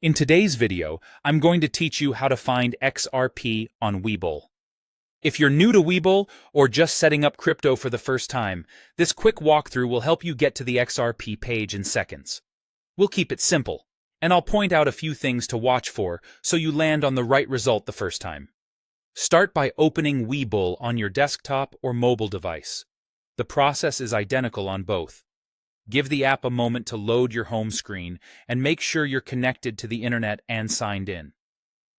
In today's video, I'm going to teach you how to find XRP on Webull. If you're new to Webull or just setting up crypto for the first time, this quick walkthrough will help you get to the XRP page in seconds. We'll keep it simple, and I'll point out a few things to watch for so you land on the right result the first time. Start by opening Webull on your desktop or mobile device. The process is identical on both. Give the app a moment to load your home screen and make sure you're connected to the internet and signed in.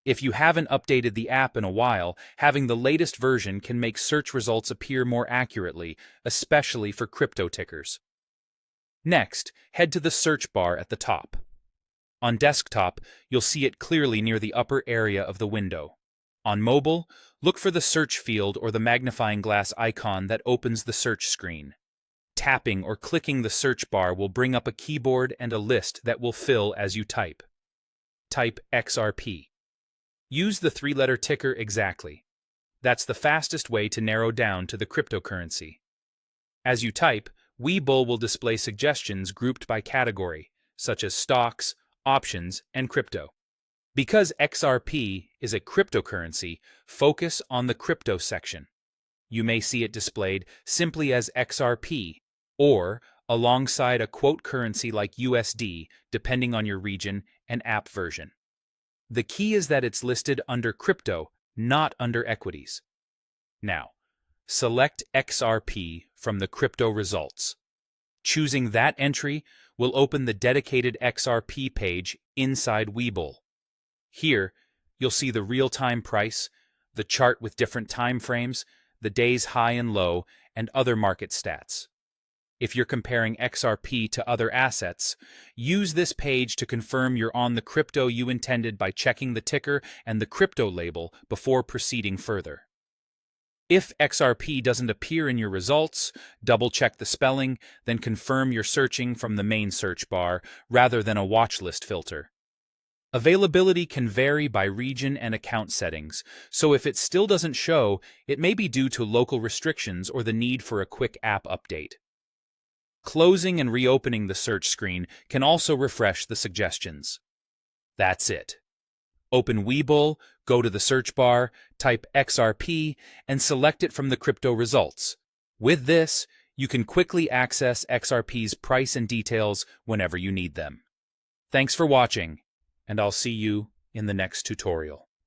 If you haven't updated the app in a while, having the latest version can make search results appear more accurately, especially for crypto tickers. Next, head to the search bar at the top. On desktop, you'll see it clearly near the upper area of the window. On mobile, look for the search field or the magnifying glass icon that opens the search screen. Tapping or clicking the search bar will bring up a keyboard and a list that will fill as you type. Type XRP. Use the three-letter ticker exactly. That's the fastest way to narrow down to the cryptocurrency. As you type, Webull will display suggestions grouped by category, such as stocks, options, and crypto. Because XRP is a cryptocurrency, focus on the crypto section. You may see it displayed simply as XRP, or alongside a quote currency like USD, depending on your region and app version. The key is that it's listed under crypto, not under equities. Now, select XRP from the crypto results. Choosing that entry will open the dedicated XRP page inside Webull. Here, you'll see the real-time price, the chart with different time frames, the day's high and low, and other market stats. If you're comparing XRP to other assets, use this page to confirm you're on the crypto you intended by checking the ticker and the crypto label before proceeding further. If XRP doesn't appear in your results, double-check the spelling, then confirm you're searching from the main search bar rather than a watchlist filter. Availability can vary by region and account settings, so if it still doesn't show, it may be due to local restrictions or the need for a quick app update. Closing and reopening the search screen can also refresh the suggestions. That's it. Open Webull, go to the search bar, type XRP, and select it from the crypto results. With this, you can quickly access XRP's price and details whenever you need them. Thanks for watching, and I'll see you in the next tutorial.